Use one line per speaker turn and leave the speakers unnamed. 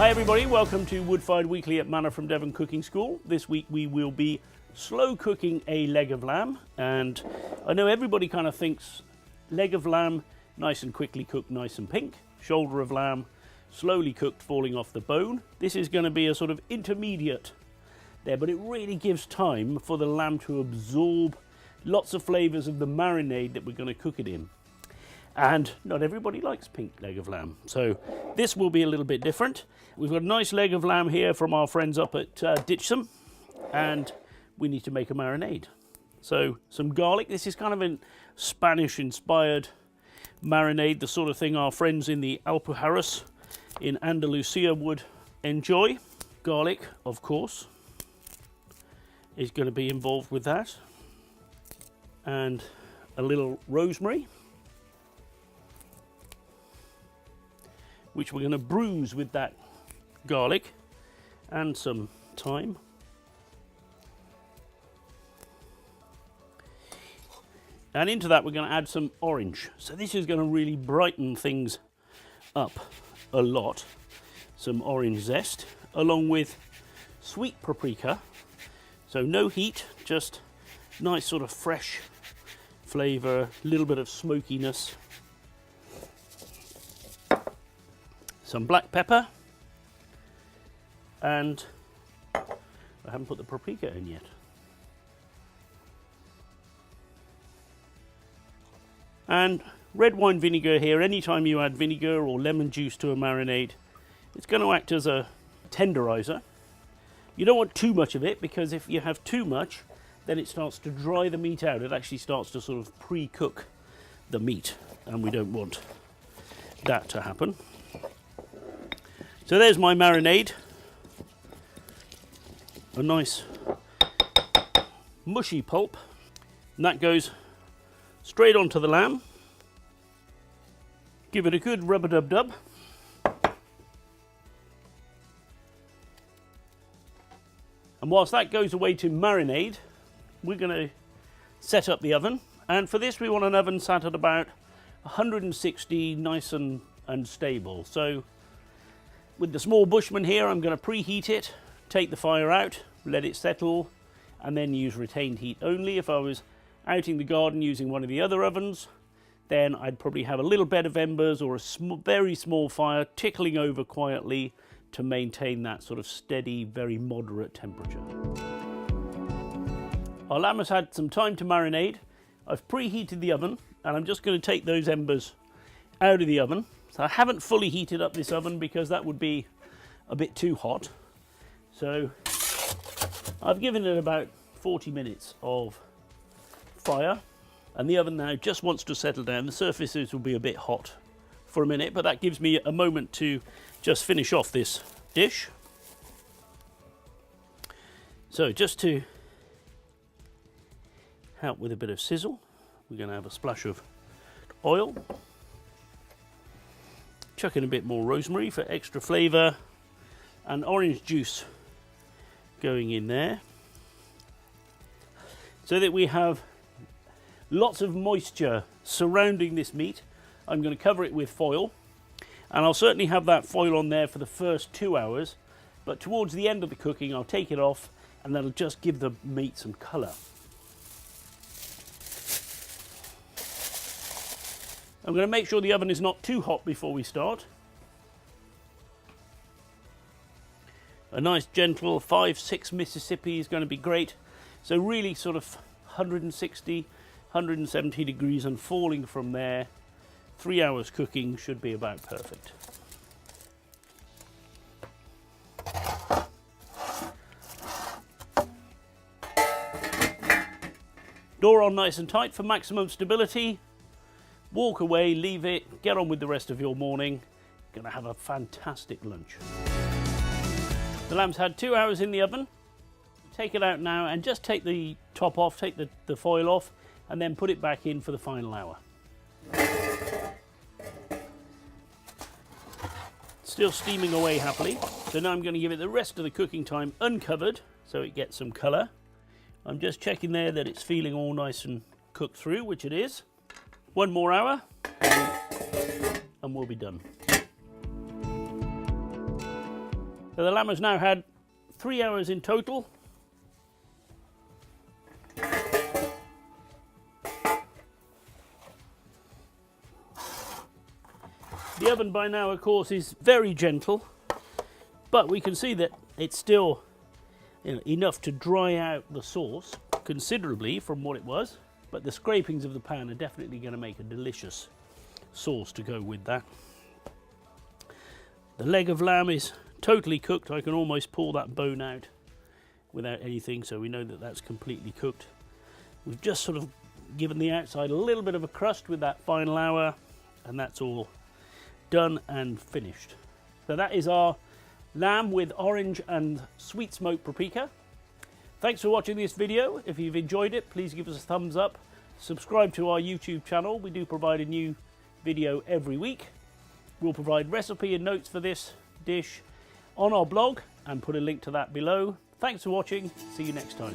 Hi everybody, welcome to Woodfired Weekly at Manna from Devon Cooking School. This week we will be slow cooking a leg of lamb, and I know everybody kind of thinks leg of lamb, nice and quickly cooked, nice and pink. Shoulder of lamb, slowly cooked, falling off the bone. This is going to be a sort of intermediate there, but it really gives time for the lamb to absorb lots of flavours of the marinade that we're going to cook it in. And not everybody likes pink leg of lamb, so this will be a little bit different. We've got a nice leg of lamb here from our friends up at Ditcham, and we need to make a marinade. So some garlic. This is kind of a Spanish-inspired marinade, the sort of thing our friends in the Alpujarras in Andalusia would enjoy. Garlic, of course, is going to be involved with that, and a little rosemary, which we're going to bruise with that garlic, and some thyme. And into that we're going to add some orange. So this is going to really brighten things up a lot. Some orange zest, along with sweet paprika. So no heat, just nice sort of fresh flavour, a little bit of smokiness. Some black pepper, and I haven't put the paprika in yet. And red wine vinegar here. Anytime you add vinegar or lemon juice to a marinade, it's going to act as a tenderizer. You don't want too much of it, because if you have too much, then it starts to dry the meat out. It actually starts to sort of pre-cook the meat, and we don't want that to happen. So there's my marinade. A nice mushy pulp, and that goes straight onto the lamb. Give it a good rub-a-dub-dub. And whilst that goes away to marinade, we're going to set up the oven. And for this we want an oven sat at about 160, nice and stable. So with the small Bushman here, I'm going to preheat it, take the fire out, let it settle, and then use retained heat only. If I was out in the garden using one of the other ovens, then I'd probably have a little bed of embers or a very small fire tickling over quietly to maintain that sort of steady, very moderate temperature. Our lamb has had some time to marinate. I've preheated the oven, and I'm just going to take those embers out of the oven. So I haven't fully heated up this oven because that would be a bit too hot. So I've given it about 40 minutes of fire, and the oven now just wants to settle down. The surfaces will be a bit hot for a minute, but that gives me a moment to just finish off this dish. So just to help with a bit of sizzle, we're going to have a splash of oil. Chuck in a bit more rosemary for extra flavour, and orange juice going in there, so that we have lots of moisture surrounding this meat. I'm going to cover it with foil, and I'll certainly have that foil on there for the first 2 hours, but towards the end of the cooking I'll take it off, and that'll just give the meat some colour. I'm going to make sure the oven is not too hot before we start. A nice gentle 5-6 Mississippi is going to be great. So really sort of 160, 170 degrees and falling from there. 3 hours cooking should be about perfect. Door on nice and tight for maximum stability. Walk away, leave it, get on with the rest of your morning. Gonna have a fantastic lunch. The lamb's had 2 hours in the oven. Take it out now and just take the top off, take the foil off, and then put it back in for the final hour. Still steaming away happily. So now I'm going to give it the rest of the cooking time uncovered so it gets some colour. I'm just checking there that it's feeling all nice and cooked through, which it is. 1 more hour and we'll be done. So the lamb has now had 3 hours in total. The oven by now, of course, is very gentle, but we can see that it's still, you know, enough to dry out the sauce considerably from what it was, but the scrapings of the pan are definitely going to make a delicious sauce to go with that. The leg of lamb is totally cooked. I can almost pull that bone out without anything, so we know that that's completely cooked. We've just sort of given the outside a little bit of a crust with that final hour, and that's all done and finished. So that is our lamb with orange and sweet smoked paprika. Thanks for watching this video. If you've enjoyed it, please give us a thumbs up. Subscribe to our YouTube channel. We do provide a new video every week. We'll provide recipe and notes for this dish on our blog and put a link to that below. Thanks for watching. See you next time.